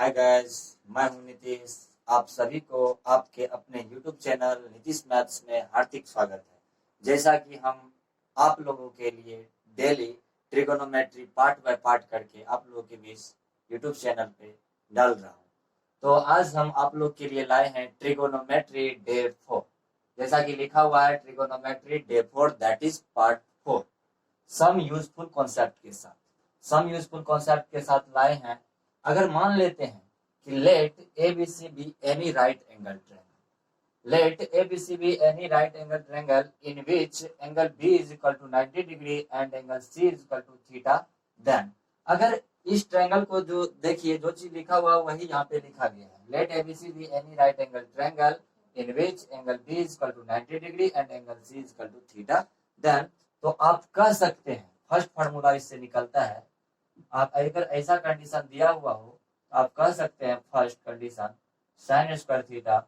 Hi guys, मैं हूं नीतीश। आप सभी को आपके अपने YouTube चैनल नीतीश मैथ्स में हार्दिक स्वागत है। जैसा कि हम आप लोगों के लिए daily trigonometry part by part करके आप लोगों के बीच YouTube चैनल पे डाल रहा हूं, तो आज हम आप लोग के लिए लाए हैं ट्रिगोनोमेट्री डे 4। जैसा कि लिखा हुआ है trigonometry day 4, that is part 4। Some useful concept के साथ लाए हैं। अगर मान लेते हैं कि let ABC be any right angle triangle, let ABC be any right angle triangle in which angle B is equal to 90 degree and angle C is equal to theta, then अगर इस ट्रायंगल को जो देखिए जो चीज लिखा हुआ वही यहाँ पे लिखा गया है। Let ABC be any right angle triangle in which angle B is equal to 90 degree and angle C is equal to theta, then तो आप कह सकते हैं फर्स्ट फार्मूला इससे निकलता है। आप अगर ऐसा कंडीशन दिया हुआ हो तो आप कह सकते हैं first condition sine square theta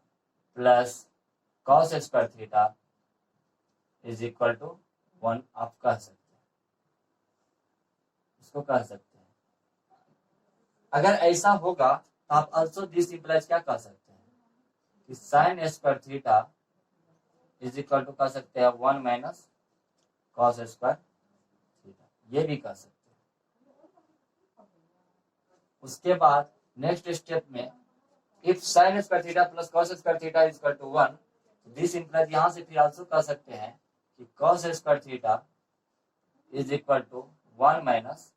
plus cos square theta is equal to 1। आप कह सकते हैं, इसको कह सकते हैं। अगर ऐसा होगा तो आप ऑल्सो दिस इंप्लाइज क्या कह सकते हैं कि sine square theta is equal to कह सकते हैं 1 माइनस कॉस स्क्वायर थीटा, ये भी कह सकते हैं। उसके बाद नेक्स्ट स्टेप में if sine square theta plus cos square theta is equal to 1, this implies यहां से फिर आल्सो कह सकते हैं कि cos square theta is equal to 1 minus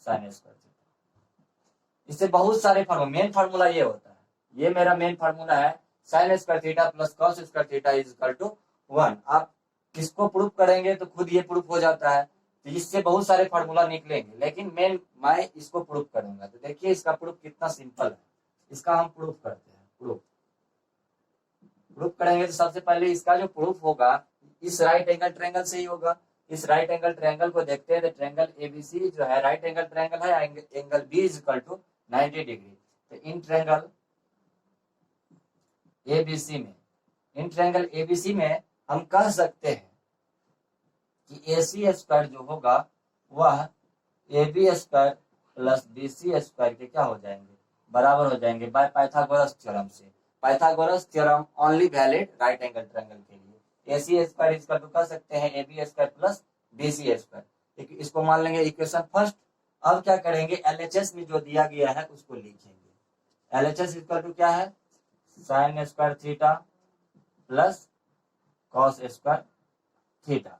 sine square theta. इससे बहुत सारे फार्मूला, मेन फार्मूला ये होता है, ये मेरा मेन फार्मूला है sine square theta plus cos square theta is equal to 1। आप किसको प्रूफ करेंगे तो खुद ये प्रूफ हो जाता है, तो इससे बहुत सारे फार्मूला निकलेंगे, लेकिन मैं इसको प्रूफ करूंगा। तो देखिए इसका प्रूफ कितना सिंपल है। इसका हम प्रूफ करते हैं। प्रूफ करेंगे तो सबसे पहले इसका जो प्रूफ होगा इस राइट एंगल ट्रायंगल से ही होगा। इस राइट एंगल ट्रायंगल को देखते हैं तो ट्रायंगल ABC जो है राइट एंगल ट्रायंगल है, angle B is equal to 90 degree. तो इन ट्रायंगल ABC में हम कह सकते हैं कि AC स्क्वायर जो होगा वह AB square plus BC square के क्या हो जाएंगे, बराबर हो जाएंगे बाय पाइथागोरस थ्योरम से। Pythagoras theorem only valid right angle triangle के लिए। AC स्क्वायर इक्वल टू कह सकते हैं AB square plus BC square. इसको मान लेंगे इक्वेशन फर्स्ट। अब क्या करेंगे, LHS में जो दिया गया है उसको लिखेंगे। LHS इक्वल टू क्या है, sine square theta plus cos square theta.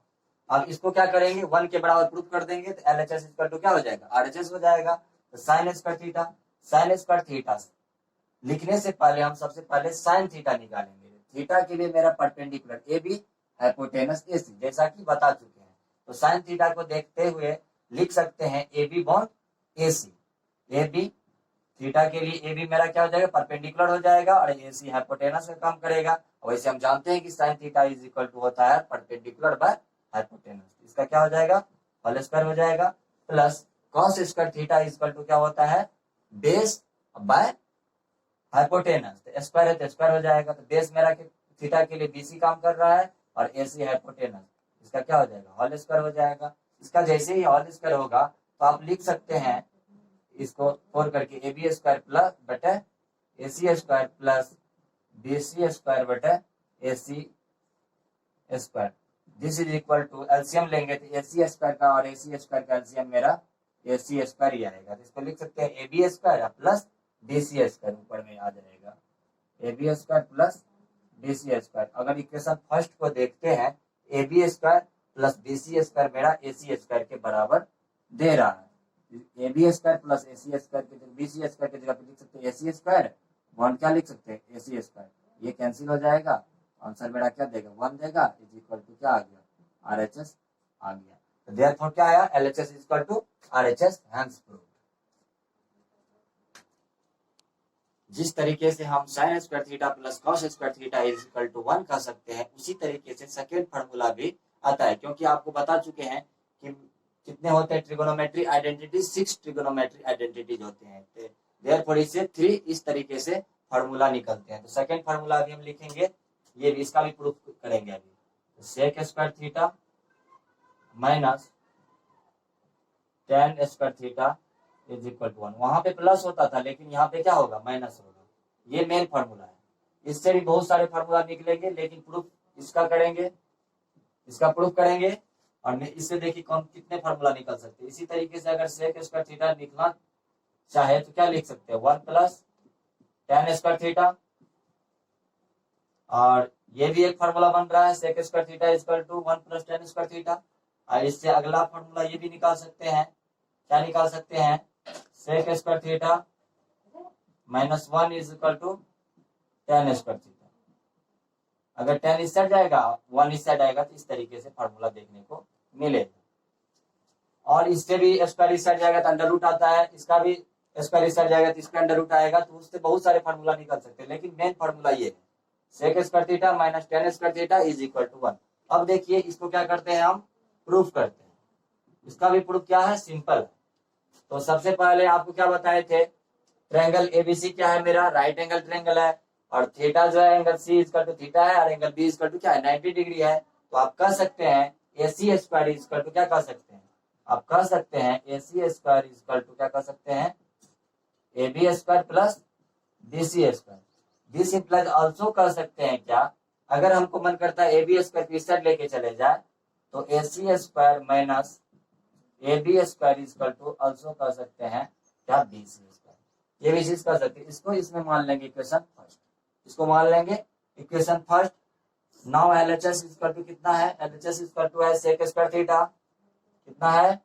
अब इसको क्या करेंगे, 1 के बराबर प्रूफ कर देंगे तो LHS इक्वल टू क्या हो जाएगा, RHS हो जाएगा। तो साइन स्क्वायर थीटा लिखने से पहले हम सबसे पहले साइन थीटा निकालेंगे। थीटा के लिए मेरा परपेंडिकुलर AB हाइपोटेनस AC, जैसा कि बता चुके हैं। तो साइन थीटा को देखते हुए लिख सकते हैं AB bond AC। AB theta के लिए AB मेरा क्या हो जाएगा, परपेंडिकुलर हो जाएगा और AC हाइपोटेनस का काम करेगा। वैसे हम जानते हैं कि sine theta is equal to होता है परपेंडिकुलर बाय हाइपोटेनस। इसका क्या हो जाएगा, होल स्क्वायर हो जाएगा। Plus cos square theta is equal to क्या होता है, बेस बाय हाइपोटेनस। तो स्क्वायर है तो स्क्वायर हो जाएगा। तो बेस मेरा थीटा के लिए BC काम कर रहा है और AC हाइपोटेनस, इसका क्या हो जाएगा, होल स्क्वायर हो जाएगा। इसका जैसे ही होल स्क्वायर होगा तो आप लिख सकते हैं इसको 4 करके AB स्क्वायर प्लस बटे AC square plus BC square बटे AC square. This is equal to LCM लेंगे तो AC स्क्वायर का और AC स्क्वायर का एलसीएम मेरा AC स्क्वायर ही आएगा। तो इसको लिख सकते हैं AB square plus BC square, ऊपर में आ जाएगा AB square plus BC square. अगर इक्वेशन फर्स्ट को देखते हैं AB square plus BC square मेरा AC स्क्वायर के बराबर दे रहा है। AB square plus AC square के जगह BC स्क्वायर की जगह पे लिख सकते हैं AC स्क्वायर, बॉन्ड क्या लिख सकते हैं AC स्क्वायर। ये कैंसिल हो जाएगा, आंसर मेरा क्या देगा, 1 देगा। इज इक्वल टू क्या आ गया, RHS आ गया। तो देयरफॉर क्या आया, LHS is equal to RHS, hence proved. जिस तरीके से हम sine square theta plus cos square theta is equal to 1 कह सकते हैं, उसी तरीके से सेकेंड फार्मूला भी आता है। क्योंकि आपको बता चुके हैं कि कितने होते हैं ट्रिगोनोमेट्री आइडेंटिटी, 6 ट्रिगोनोमेट्री आइडेंटिटीज होते हैं। देयरफॉर इससे 3 इस तरीके से फार्मूला निकलते हैं। तो सेकेंड फार्मूला भी हम लिखेंगे, ये भी इसका भी प्रूफ करेंगे अभी। तो sec square theta minus tan square theta is equal to 1। वहां पे प्लस होता था लेकिन यहाँ पे क्या होगा, माइनस होगा। ये मेन फॉर्मूला है। इससे भी बहुत सारे फार्मूला निकलेंगे लेकिन प्रूफ इसका करेंगे, इसका प्रूफ करेंगे। और इससे देखिए कौन कितने फार्मूला निकल सकते हैं। इसी तरीके से अगर सेक स्क्वायर थीटा निकलना चाहे तो क्या लिख सकते हैं, 1 प्लस tan स्क्वायर थीटा। और ये भी एक फार्मूला बन रहा है, sec square theta equal to 1 plus tan square theta. और इससे अगला फार्मूला ये भी निकाल सकते हैं, क्या निकाल सकते हैं, sec square theta minus 1 is equal to tan square theta. अगर tan इस साइड जाएगा 1 इस साइड आएगा तो इस तरीके से फार्मूला देखने को मिलेगा। और इससे भी स्क्वायर इस साइड जाएगा तो अंडर रूट आता है, इसका भी स्क्वायर इस साइड जाएगा तो इसका अंडर रूट आएगा। तो उससे बहुत सारे फार्मूला निकल सकते हैं लेकिन मेन फार्मूला ये है, sec square theta minus tan square theta is equal to 1। अब देखिए इसको क्या करते हैं, हम प्रूफ करते हैं। इसका भी प्रूफ क्या है, सिंपल है। तो सबसे पहले आपको क्या बताए थे, ट्रायंगल एबीसी क्या है, मेरा राइट एंगल ट्रायंगल है। और थीटा जो है angle C equal to theta है और एंगल बी इक्वल टू क्या है, 90 डिग्री है। तो आप कह सकते हैं एसी स्क्वायर इक्वल टू क्या कह सकते हैं, आप कह सकते हैं एसी स्क्वायर इक्वल टू क्या कह सकते हैं, A B square plus B C square. This implies also कह सकते हैं क्या, अगर हमको मन करता है ए बी स्क्वायर की साइड लेके चले जाए तो A C square minus A B square equal to also कह सकते हैं क्या, बी सी स्क्वायर। ये भी चीज कर सकते हैं। इसको इसमें मान लेंगे इक्वेशन फर्स्ट, इसको मान लेंगे equation first. Now LHS equal to कितना है, एलएचएस इक्वल टू है सेक स्क्वायर थीटा, कितना है,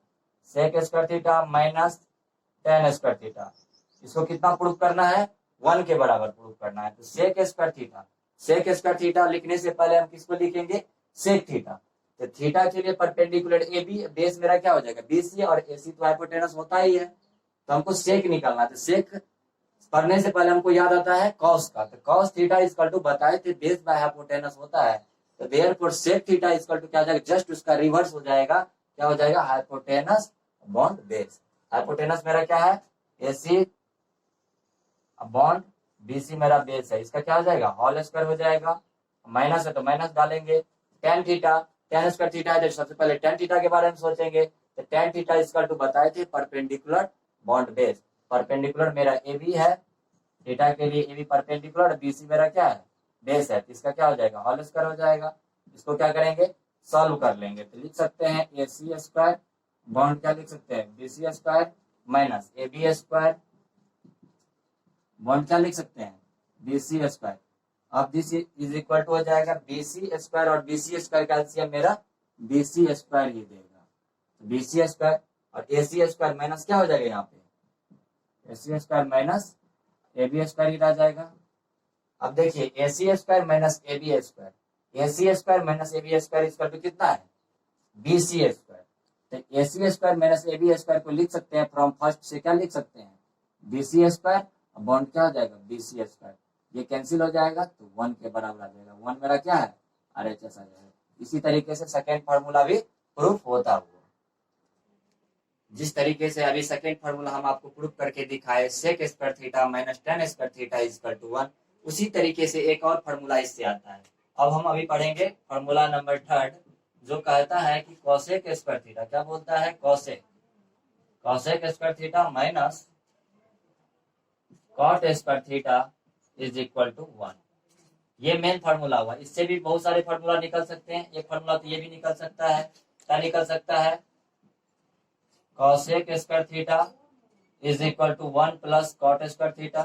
sec square theta minus tan square theta. इसको कितना प्रूफ करना है, 1 के बराबर प्रूफ करना है। तो sec square theta, sec square theta लिखने से पहले हम किसको लिखेंगे, सेक थीटा। तो थीटा के लिए परपेंडिकुलर ए बी, बेस मेरा क्या हो जाएगा बीसी, और एसी तो हाइपोटेनस होता ही है। तो हमको सेक निकालना है। तो सेक पढ़ने से पहले हमको याद आता है कॉस का। तो कॉस थीटा इक्वल टू बताए थे बेस बाय हाइपोटेनस होता है। तो therefore sec theta equal to क्या हो जाएगा, जस्ट उसका रिवर्स हो जाएगा, क्या हो जाएगा, हाइपोटेनस बॉन्ड बेस। हाइपोटेनस मेरा क्या है, एसी बॉन्ड बीसी मेरा बेस है। इसका क्या हो जाएगा, होल स्क्वायर हो जाएगा। माइनस है तो माइनस डालेंगे। tan theta, tan square theta है तो सबसे पहले tan थीटा के बारे में सोचेंगे। तो tan थीटा इक्वल टू बताए थे परपेंडिकुलर बॉन्ड बेस। परपेंडिकुलर मेरा ए बी है, थीटा के लिए ए बी परपेंडिकुलर, बीसी मेरा क्या है, बेस है। तो इसका क्या हो जाएगा, होल स्क्वायर हो जाएगा। इसको क्या करेंगे, सॉल्व कर लेंगे। तो लिख सकते हैं ए सी स्क्वायर बॉन्ड क्या लिख सकते हैं, B C square minus A B square upon क्या लिख सकते हैं, बी सी स्क्वायर। अब दिस इज इक्वल टू हो जाएगा बी सी स्क्वायर, और बी सी स्क्वायर का एलसीएम मेरा बी सी स्क्वायर ही देगा। तो बी सी स्क्वायर और ए सी स्क्वायर माइनस क्या हो जाएगा, यहाँ पे A C square minus A B square ही रह जाएगा। अब देखिए A C square minus A B square, A C square minus A B square equal to कितना है, बी सी स्क्वायर। तो A C square minus A B square को लिख सकते हैं फ्रॉम फर्स्ट से, क्या लिख सकते हैं, बी सी स्क्वायर, बॉन्ड क्या हो जाएगा, बी सी स्क्वायर। ये कैंसिल हो जाएगा तो 1 के बराबर आ जाएगा। 1 मेरा क्या है, आरएचएस आ जाएगा। इसी तरीके से सेकेंड फार्मूला भी प्रूफ होता हुआ, जिस तरीके से अभी सेकेंड फार्मूला हम आपको प्रूफ करके दिखाए, sec square theta minus tan square theta equal to 1, उसी तरीके से एक और फार्मूला इससे आता है। अब हम अभी पढ़ेंगे फार्मूला नंबर 3, जो कहता है कि कॉसेक स्क्वायर थीटा, क्या बोलता है, cosec, cosec square theta minus cot square theta is equal to 1। ये मेन फार्मूला हुआ। इससे भी बहुत सारे फार्मूला निकल सकते हैं। एक फार्मूला तो ये भी निकल सकता है, क्या निकल सकता है, cosec square theta is equal to 1 plus cot square theta,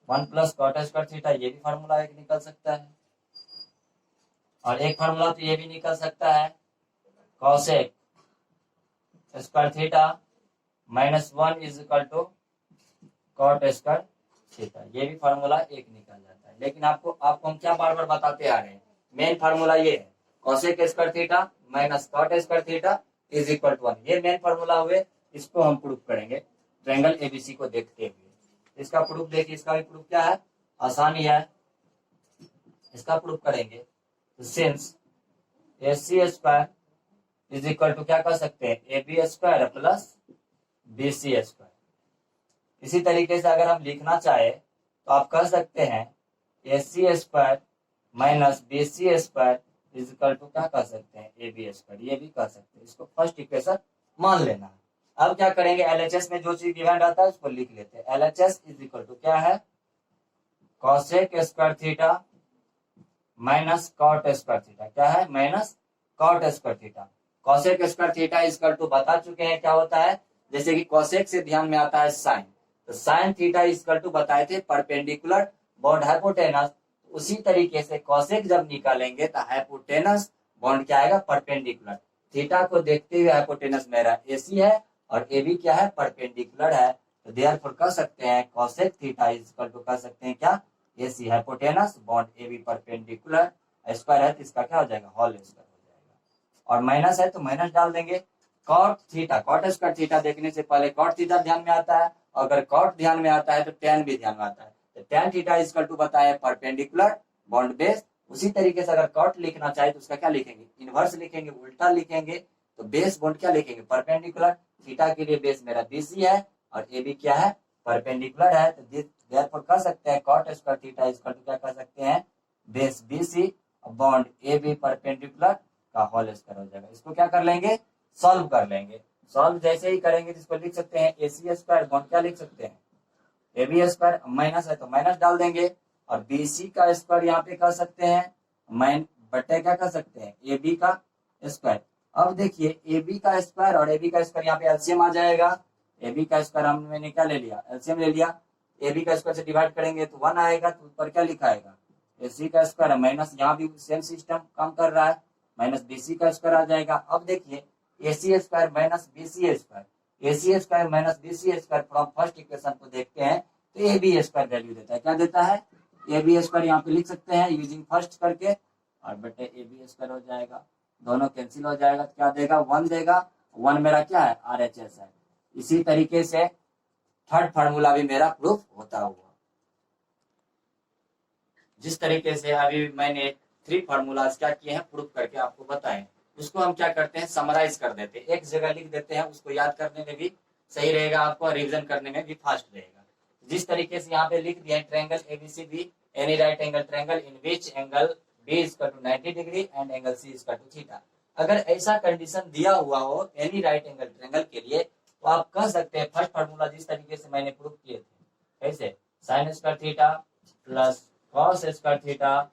1 plus cot square theta. ये भी फार्मूला एक निकल सकता है। और एक फार्मूला तो ये भी निकल सकता है, cosec square theta minus 1 is equal to cot square theta. ये भी फार्मूला एक निकल जाता है। लेकिन आपको हम क्या बार बार बताते आ रहे हैं, मेन फार्मूला ये है, cosec square theta minus cot square theta is equal to 1। ये मेन फार्मूला हुए। इसको हम प्रूफ करेंगे ट्रायंगल एबीसी को देखते हुए। इसका प्रूफ देखिए, इसका भी प्रूफ क्या है, आसानी है, इसका प्रूफ करेंगे। तो since A C square is equal to क्या कर सकते हैं, A B square plus B C square. इसी तरीके से अगर हम लिखना चाहे तो आप कह सकते हैं A C square minus B C square is equal to क्या कह सकते हैं, ए बी स्क्वायर। ये भी कह सकते हैं। इसको फर्स्ट इक्वेशन मान लेना है। अब क्या करेंगे, एलएचएस में जो चीज गिवन रहता है उसको लिख लेते हैं। एलएचएस इज इक्वल टू क्या है, cosec square theta minus cot square theta. क्या है, minus cot square theta. Cosec square theta is equal to बता चुके हैं क्या होता है, जैसे कि कॉसेक से ध्यान में आता है साइन, तो sine theta is equal to बताए थे परपेंडिकुलर बॉन्ड हाइपोटेनस। उसी तरीके से कॉसेक जब निकालेंगे तो हाइपोटेनस बॉन्ड क्या आएगा, परपेंडिकुलर। थीटा को देखते हुए हाइपोटेनस मेरा एसी है और ए बी क्या है, परपेंडिकुलर है, तो देयरफॉर कह सकते हैं cosec theta is equal to कह सकते हैं क्या, AC hypotenuse upon A B perpendicular, square है तो इसका क्या हो जाएगा, होल स्क्वायर हो जाएगा। और माइनस है तो माइनस डाल देंगे। Cot theta, cot square theta देखने से पहले कॉट थीटा ध्यान में आता है, अगर कॉट ध्यान में आता है तो टैन भी ध्यान में आता है, तो tan theta is equal to बताया परपेंडिकुलर बॉन्ड बेस। उसी तरीके से अगर कॉट लिखना चाहे तो उसका क्या लिखेंगे, इनवर्स लिखेंगे, उल्टा लिखेंगे, तो बेस बॉन्ड क्या लिखेंगे, परपेंडिकुलर। थीटा के लिए बेस मेरा बीसी है और ए बी क्या है, परपेंडिकुलर है, तो देयरफॉर कह सकते हैं cot square theta is equal to क्या कह सकते हैं, base BC upon A B perpendicular का होल स्क्वायर हो जाएगा। इसको क्या कर लेंगे, सॉल्व कर लेंगे। सॉल्व जैसे ही करेंगे तो इसको लिख सकते हैं ए सी स्क्वायर बॉन्ड क्या लिख सकते हैं, ए बी स्क्वायर, माइनस है तो माइनस डाल देंगे, और बी सी का स्क्वायर यहाँ पे कर सकते हैं माइन बटे क्या कर सकते हैं, ए बी का स्क्वायर। अब देखिए ए बी का स्क्वायर और ए बी का स्क्वायर यहाँ पे एलसीएम आ जाएगा। ए बी का स्क्वायर मैंने क्या ले लिया, एलसीएम ले लिया, ए बी का स्क्वायर से डिवाइड करेंगे तो 1 आएगा, तो ऊपर क्या लिखा आएगा, ए सी का स्क्वायर माइनस, यहाँ भी सेम सिस्टम काम कर रहा है, माइनस बी सी का स्क्वायर आ जाएगा। अब देखिए A C square minus B C square, A C square minus B C square from first equation को देखते हैं तो ए बी स्क्वायर वैल्यू देता है, क्या देता है, ए बी स्क्वायर यहाँ पे लिख सकते हैं यूजिंग फर्स्ट करके, और बटे ए बी स्क्वायर हो जाएगा, दोनों कैंसिल हो जाएगा तो क्या देगा, 1 देगा। 1 मेरा क्या है, आर एच एस है। इसी तरीके से थर्ड फार्मूला भी मेरा प्रूफ होता हुआ, जिस तरीके से अभी मैंने 3 फार्मूलाज क्या किए हैं प्रूफ करके आपको बताएं, उसको हम क्या करते हैं, समराइज कर देते हैं, एक जगह लिख देते हैं, उसको याद करने में भी सही रहेगा आपको, रिविजन करने में भी फास्ट रहेगा। जिस तरीके से यहाँ पे लिख दिया, triangle ABCD, any right angle triangle in which angle B is equal to 90 degree and angle C is equal to theta. अगर ऐसा कंडीशन दिया हुआ हो एनी राइट एंगल ट्रायंगल के लिए, तो आप कह सकते हैं फर्स्ट फार्मूला जिस तरीके से मैंने प्रूफ किए थे, ऐसे sine square theta plus cos square theta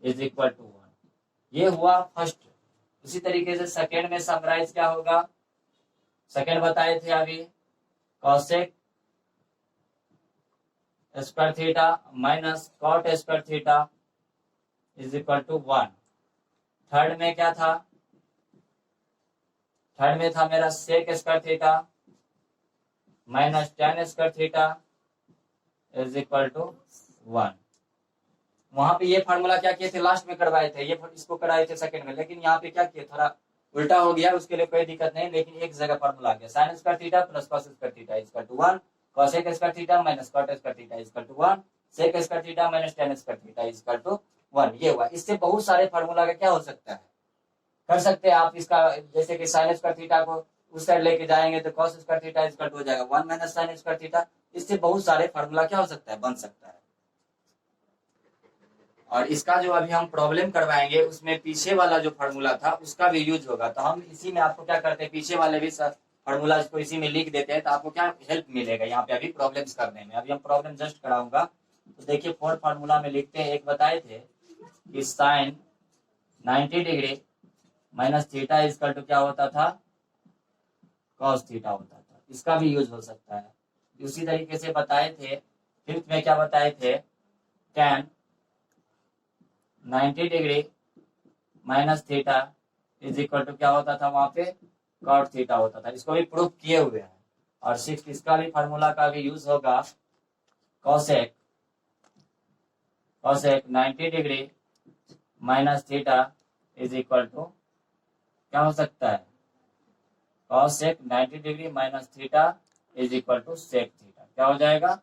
is equal to 1, ये हुआ फर्स्ट। उसी तरीके से सेकेंड में समराइज क्या होगा, सेकेंड बताए थे अभी, cosec square theta minus cot square theta is equal to 1। Third में क्या था, थर्ड में था मेरा sec square theta minus tan square theta is equal to 1। वहां पे ये फार्मूला क्या किए थे, लास्ट में करवाए थे, ये इसको कराए थे सेकंड में, लेकिन यहाँ पे क्या किए, थोड़ा उल्टा हो गया, उसके लिए कोई दिक्कत नहीं, लेकिन एक जगह फार्मूला आ गया, sine square theta plus cos square theta is equal to 1, cosec square theta minus cot square theta is equal to 1, sec square theta minus tan square theta is equal to 1। ये हुआ। इससे बहुत सारे formula का क्या हो सकता है, कर सकते हैं आप इसका, जैसे कि साइन स्क्वायर थीटा को उस साइड लेके जाएंगे तो cos square theta is equal to हो जाएगा 1 माइनस साइन स्क्वायर थीटा। इससे बहुत सारे फार्मूला क्या हो सकता है, बन सकता है। और इसका जो अभी हम प्रॉब्लम करवाएंगे उसमें पीछे वाला जो फार्मूला था उसका भी यूज होगा, तो हम इसी में आपको क्या करते हैं, पीछे वाले भी फार्मूला को इसी में लिख देते हैं, तो आपको क्या हेल्प मिलेगा यहाँ पे अभी प्रॉब्लम्स करने में। अभी हम प्रॉब्लम जस्ट कराऊंगा, तो देखिए फोर्थ फार्मूला में लिखते हैं, एक बताए थे कि sine 90 degree minus theta is equal to क्या होता था, कॉस थीटा होता था, इसका भी यूज हो सकता है। उसी तरीके से बताए थे फिफ्थ में, क्या बताए थे, tan 90 degree minus theta is equal to क्या होता था, वहां पे कॉट थीटा होता था, इसको भी प्रूफ किए हुए हैं। और सिक्स इसका भी फार्मूला का भी यूज होगा, cosec 90 degree minus theta is equal to क्या हो सकता है, cosec 90 degree minus theta is equal to sec theta, क्या हो जाएगा,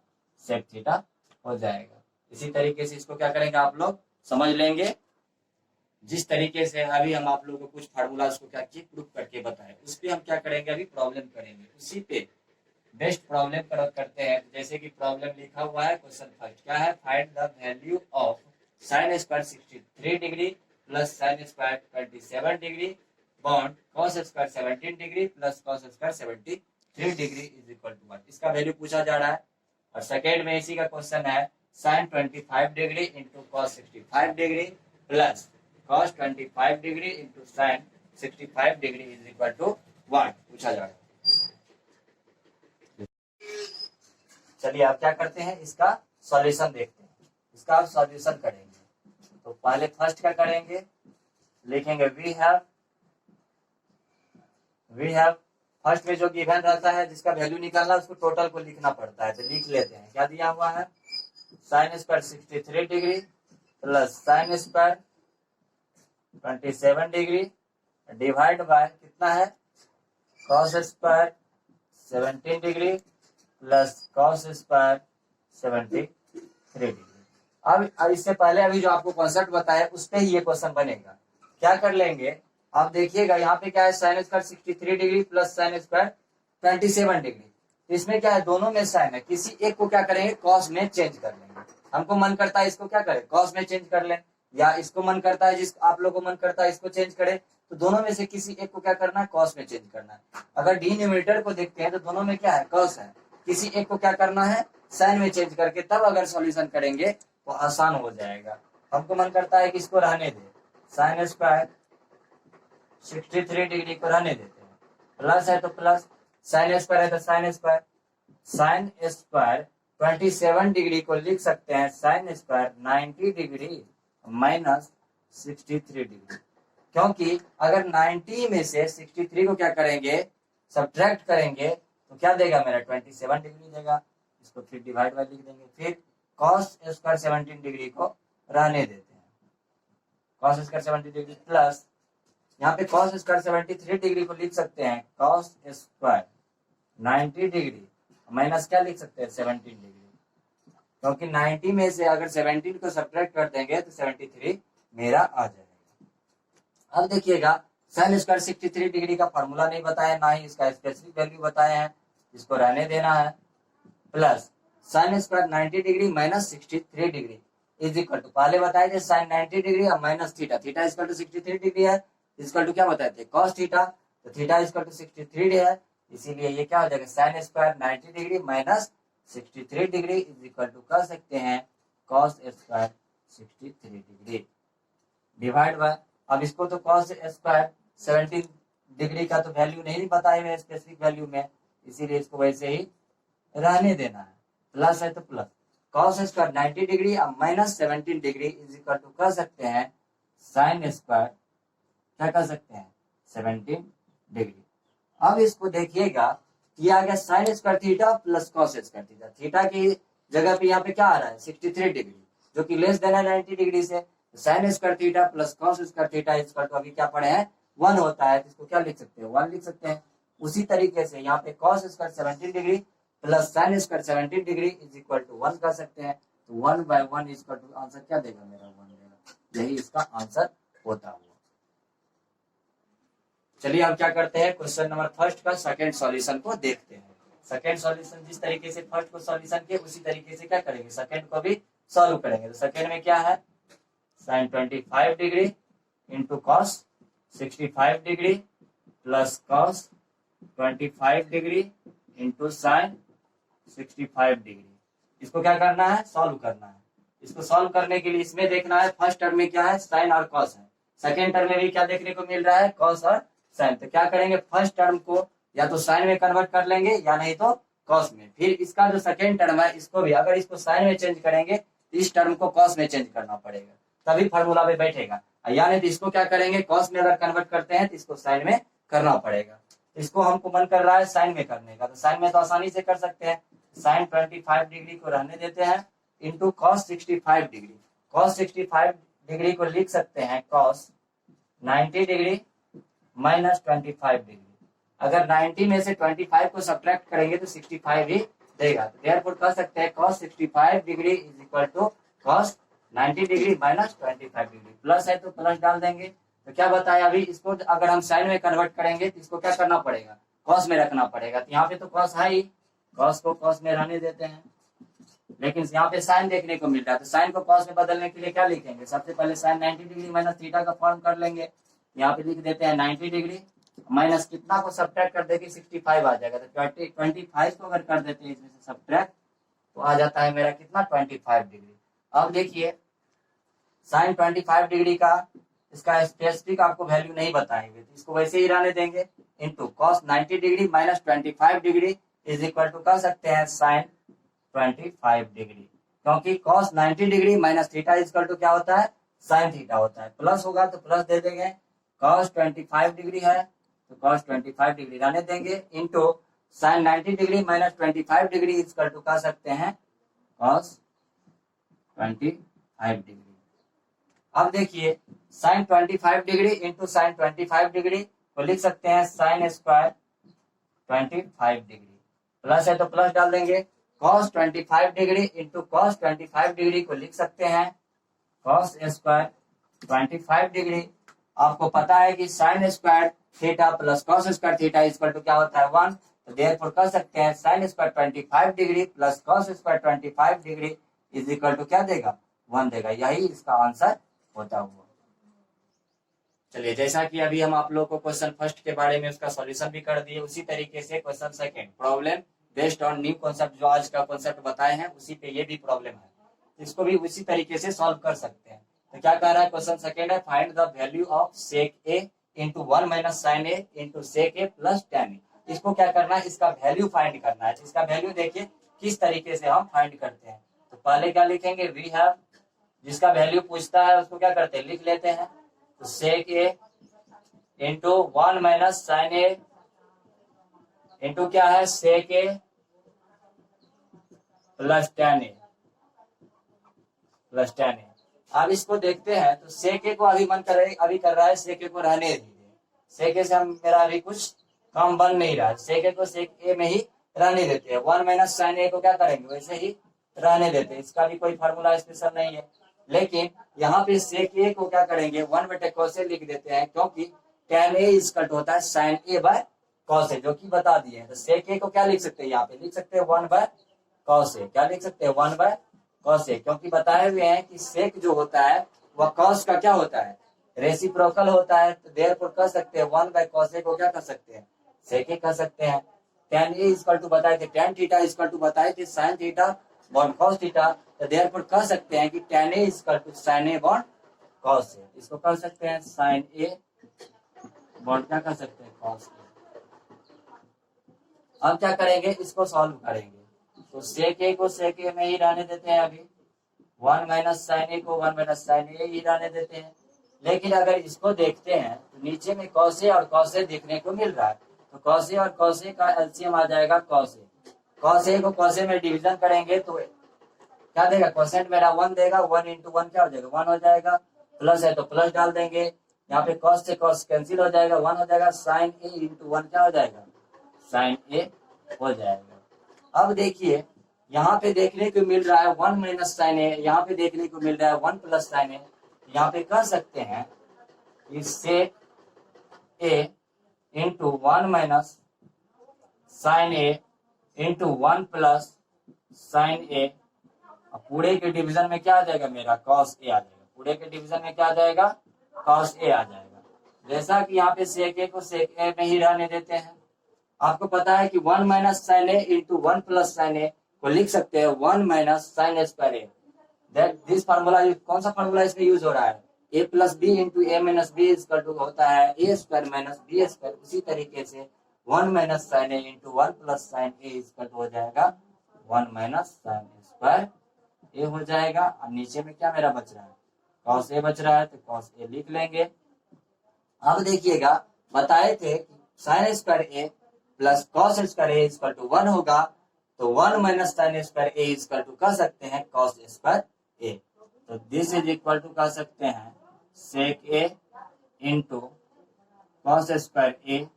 सेक थीटा हो जाएगा। इसी तरीके से इसको क्या करेंगे आप लोग समझ लेंगे, जिस तरीके से अभी हम आप लोगों को कुछ फार्मूला को क्या किए प्रूफ करके बताए, उस पर हम क्या करेंगे, अभी प्रॉब्लम करेंगे, उसी पे बेस्ट प्रॉब्लम करते हैं। जैसे कि प्रॉब्लम लिखा हुआ है, क्वेश्चन फर्स्ट क्या है, find the value of sine square 63 degree plus sine square 27 degree upon cos square 17 degree plus cos square 73 degree is equal to 1, इसका वैल्यू पूछा जा रहा है। और सेकेंड में इसी का क्वेश्चन है sin 25 degree into cos 65 degree plus cos 25 degree into sin 65 degree is equal to 1 पूछा जा रहा है। चलिए आप क्या करते हैं, इसका सॉल्यूशन देखते हैं। इसका आप सॉल्यूशन करेंगे तो पहले फर्स्ट का करेंगे, लिखेंगे वी हैव फर्स्ट में जो गिवन रहता है जिसका वैल्यू निकालना है उसको टोटल को लिखना पड़ता है, तो लिख लेते हैं। क्या दिया हुआ है, sine square 63 degree plus sine square 27 degree divide bye कितना है cos square 17 degree plus cos square 73 degree. अब इससे पहले अभी जो आपको कॉन्सेप्ट बताया उस पे ही ये क्वेश्चन बनेगा। क्या कर लेंगे, आप देखिएगा यहाँ पे क्या है sine square 63 degree plus sine square 27 degree, इसमें क्या है दोनों में साइन है, किसी एक को क्या करेंगे कॉस में चेंज कर लेंगे। हमको मन करता है इसको क्या करें कॉस में चेंज कर लें, या इसको मन करता है जिस आप लोगों को मन करता है इसको चेंज करें, तो दोनों में से किसी एक को क्या करना है कॉस में चेंज करना है। अगर डिनोमिनेटर को देखते हैं तो दोनों में क्या है कॉस है, किसी एक को क्या करना है साइन में चेंज करके तब अगर सॉल्यूशन करेंगे तो आसान हो जाएगा। हमको मन करता है कि इसको रहने दे, साइन स्क्वायर 63 डिग्री को रहने देते हैं, प्लस है तो प्लस, साइन स्क्वायर है तो साइन स्क्वायर 27 डिग्री को लिख सकते हैं sine square 90 degree minus 63 degree, क्योंकि अगर 90 में से 63 को क्या करेंगे सब्ट्रैक्ट करेंगे तो क्या देगा मेरा 27 डिग्री देगा। इसको फिर डिवाइड बाय लिख देंगे, फिर cos स्क्वायर 17 डिग्री को रहने देते हैं, cos स्क्वायर 70 डिग्री प्लस यहाँ पे cos स्क्वायर 73 डिग्री को लिख सकते हैं cos स्क्वायर 90 डिग्री माइनस क्या लिख सकते हैं 17 डिग्री, क्योंकि 90 में से अगर 17 को सब्ट्रैक्ट कर देंगे तो 73 मेरा आ जाएगा। अब देखिएगा साइन स्क्वायर 63 डिग्री का फॉर्मूला नहीं बताया, ना ही इसका स्पेसिफिक वैल्यू बताया है, इसको रहने देना है, plus sine square 90 degree minus 63 degree is equal to, पहले बताए थे साइन 90 डिग्री और minus theta, theta equal to 63 degree है, इक्वल टू क्या बताए थे cos थीटा, तो थीटा इक्वल टू 63 है, इसीलिए ये क्या हो जाएगा sine square 90 degree minus 63 degree is equal to कर सकते हैं cos square 63 degree divide by, अब इसको तो cos स्क्वायर 17 डिग्री का तो वैल्यू नहीं बताए हुए स्पेसिफिक वैल्यू में, इसीलिए इसको वैसे ही रहने देना है, प्लस है तो प्लस cos स्क्वायर 90 डिग्री और minus 17 degree is equal to कर सकते हैं साइन स्क्वायर क्या कर सकते हैं 17 डिग्री। अब इसको देखिएगा ये आ गया sine square theta plus cos square theta, theta की जगह पे यहाँ पे क्या आ रहा है 63 डिग्री जो कि लेस देना है 90 डिग्री से, sine square theta plus cos square theta equal to अभी क्या पढ़े हैं 1 होता है, तो इसको क्या लिख सकते हैं 1 लिख सकते हैं। उसी तरीके से यहाँ पे cos square 17 degree plus sine square 17 degree is equal to 1 कर सकते हैं, तो 1 बाय 1 इक्वल टू आंसर क्या देगा मेरा 1 देगा, यही इसका आंसर होता हुआ। चलिए अब क्या करते हैं क्वेश्चन नंबर फर्स्ट का सेकंड सॉल्यूशन को देखते हैं। सेकंड सॉल्यूशन जिस तरीके से फर्स्ट को सॉल्यूशन किए उसी तरीके से क्या करेंगे सेकंड को भी सॉल्व करेंगे। तो सेकंड में क्या है sine 25 degree into cos 65 degree plus cos 25 degree into sine 65 degree, इसको क्या करना है सॉल्व करना है। इसको सॉल्व करने के लिए इसमें देखना है फर्स्ट टर्म में क्या है साइन और cos है, सेकेंड टर्म में भी क्या देखने को मिल रहा है cos और साइन, तो क्या करेंगे फर्स्ट टर्म को या तो साइन में कन्वर्ट कर लेंगे या नहीं तो cos में, फिर इसका जो सेकेंड टर्म है इसको भी अगर इसको साइन में चेंज करेंगे तो इस टर्म को cos में चेंज करना पड़ेगा तभी फॉर्मूला में बैठेगा, या नहीं तो इसको क्या करेंगे cos में अगर कन्वर्ट करते हैं तो इसको साइन में करना पड़ेगा। इसको हमको मन कर रहा है साइन में करने का, तो साइन में तो आसानी से कर सकते हैं, साइन 25 डिग्री को रहने देते हैं into cos 65 degree, cos 65 degree को लिख सकते हैं cos 90 डिग्री माइनस 25 डिग्री, अगर 90 में से 25 को सब्ट्रैक्ट करेंगे तो 65 ही देगा, तो देयरफॉर कह सकते हैं cos 65 degree is equal to cos 90 degree minus 25 degree, plus है तो प्लस डाल देंगे। तो क्या बताया अभी इसको अगर हम साइन में कन्वर्ट करेंगे तो इसको क्या करना पड़ेगा cos में रखना पड़ेगा, तो यहाँ पे तो cos है ही, cos को cos में रहने देते हैं, लेकिन यहाँ पे साइन देखने को मिल रहा है, तो साइन को cos में बदलने के लिए क्या लिखेंगे सबसे पहले साइन 90 डिग्री माइनस थीटा का फॉर्म कर लेंगे, यहाँ पे लिख देते हैं 90 डिग्री, माइनस कितना को सब्ट्रैक्ट कर देंगे 65 आ जाएगा, तो 25 को अगर कर देते हैं इसमें से सब्ट्रैक्ट तो आ जाता है मेरा कितना 25 डिग्री। अब देखिए साइन 25 डिग्री का इसका स्पेसिफिक आपको वैल्यू नहीं बताएंगे, तो इसको वैसे ही रहने देंगे, into cos 90 degree minus 25 degree is equal to कर सकते हैं साइन 25 डिग्री, क्योंकि cos 90 degree minus theta is equal to क्या होता है साइन थीटा होता है, प्लस होगा तो प्लस दे देंगे, कॉस 25 डिग्री है तो कॉस 25 डिग्री रहने देंगे, into sine 90 degree minus 25 degree is equal to कर सकते हैं कॉस 25 डिग्री। अब देखिए sine 25 degree into sine 25 degree को लिख सकते हैं साइन स्क्वायर 25 डिग्री, प्लस है तो प्लस डाल देंगे, cos 25 degree into cos 25 degree को लिख सकते हैं कॉस स्क्वायर 25 डिग्री। आपको पता है कि sine square theta plus cos square theta equal to क्या होता है 1, तो देयरफॉर कर सकते हैं sine square 25 degree plus cos square 25 degree is equal to क्या देगा 1 देगा, यही इसका आंसर होता हुआ। चलिए जैसा कि अभी हम आप लोग को क्वेश्चन फर्स्ट के बारे में उसका सॉल्यूशन भी कर दिए, उसी तरीके से question second problem based on new concept जो आज का कॉन्सेप्ट बताए हैं उसी पे ये भी प्रॉब्लम है, इसको भी उसी तरीके से सॉल्व कर सकते हैं। तो क्या कह रहा है क्वेश्चन सेकंड है, find the value of sec A into 1 minus sine A into sec A plus tan A. इसको क्या करना है, इसका वैल्यू फाइंड करना है। इसका वैल्यू देखिए किस तरीके से हम फाइंड करते हैं। तो पहले क्या लिखेंगे, वी हैव, जिसका वैल्यू पूछता है उसको क्या करते हैं लिख लेते हैं, तो सेक A into 1 minus sine A into क्या है सेक A plus tan A plus tan ए। अब इसको देखते हैं तो सेक ए को अभी मन कर अभी कर रहा है सेक ए को रहने दीजिए, सेक ए से हम मेरा अभी कुछ काम बन नहीं रहा है, सेक ए को सेक ए में ही रहने देते हैं, 1 माइनस साइन ए को क्या करेंगे वैसे ही रहने देते हैं, इसका भी कोई फार्मूला स्पेशल नहीं है। लेकिन यहाँ पे सेक ए को क्या करेंगे 1 बटे कॉस ए लिख देते हैं, क्योंकि tan ए इक्वल होता है sin a बाय cos ए, जो कि बता दिए हैं। तो sec a को क्या लिख सकते हैं, यहाँ पे लिख सकते हैं 1 बाय cos ए, क्या लिख सकते हैं 1 बाय cos ए, क्योंकि बताए हुए हैं कि sec जो होता है वह cos का क्या होता है रेसिप्रोकल होता है, तो देयरफॉर कर सकते हैं 1 बाय cos ए को क्या कर सकते हैं sec ए कर सकते हैं। tan a इक्वल टू बताए थे tan थीटा इक्वल टू बताए थे sin theta upon cos theta, तो देयरफॉर कर सकते हैं कि tan a equal to sin a upon cos A, इसको कर सकते हैं sin a बॉन्ड क्या कर सकते हैं cos ए। अब क्या करेंगे, इसको सॉल्व करेंगे, तो सेक ए को सेक ए में ही रहने देते हैं, अभी 1 माइनस साइन ए को 1 माइनस साइन ए ही रहने देते हैं। लेकिन अगर इसको देखते हैं तो नीचे में cos ए और cos ए देखने को मिल रहा है, तो cos ए और cos ए का एलसीएम आ जाएगा cos ए, cos ए को cos ए में डिवीजन करेंगे तो क्या देगा, कोसेंट मेरा 1 देगा, 1 इंटू 1 क्या हो जाएगा 1 हो जाएगा, प्लस है तो प्लस डाल देंगे, यहाँ पे cos से cos कैंसिल हो जाएगा, 1 हो जाएगा, sin a इंटू 1 क्या हो जाएगा sin a हो जाएगा। अब देखिए यहाँ पे देखने को मिल रहा है 1 माइनस साइन ए, यहाँ पे देखने को मिल रहा है 1 प्लस साइन ए, यहाँ पे कर सकते हैं कि सेक A into 1 minus sine A into 1 plus sine ए, पूरे के डिवीजन में क्या आ जाएगा मेरा cos ए आ जाएगा, पूरे के डिवीजन में क्या आ जाएगा cos ए आ जाएगा। जैसा कि यहाँ पे सेक ए को सेक ए में ही रहने देते हैं, आपको पता है कि 1 minus sine A into 1 plus sine A को लिख सकते हैं 1 minus sine square A. That this formula, कौन सा फार्मूला इसमें यूज हो रहा है, A plus B into A minus B equal to होता है A square minus B square. उसी तरीके से 1 minus sine A into 1 plus sine A equal to हो जाएगा 1 माइनस साइन स्क्वायर ए हो जाएगा। और नीचे में क्या मेरा बच रहा है cos ए बच रहा है, तो cos ए लिख लेंगे। अब देखिएगा बताए थे कि sine square A plus cos square A equal to 1 होगा, तो 1 minus sine square A equal to कर सकते हैं cos स्क्वायर ए, तो दिस इज इक्वल टू कर सकते हैं सेक A into cos square A,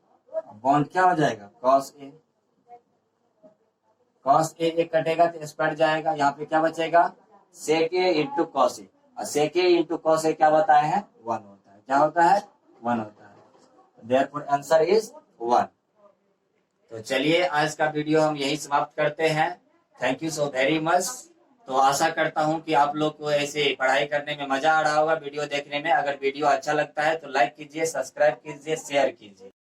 bond क्या हो जाएगा cos ए, cos ए एक कटेगा तो स्क्वायर जाएगा, यहाँ पे क्या बचेगा सेक ए इंटू cos ए, और सेक ए इंटू cos ए क्या बताए हैं 1 होता है, क्या होता है 1 होता है, देयरफॉर आंसर इज 1। तो चलिए आज का वीडियो हम यही समाप्त करते हैं। Thank you so very much. तो आशा करता हूं कि आप लोग को ऐसे पढ़ाई करने में मजा आ रहा होगा वीडियो देखने में। अगर वीडियो अच्छा लगता है तो लाइक कीजिए, सब्सक्राइब कीजिए, शेयर कीजिए।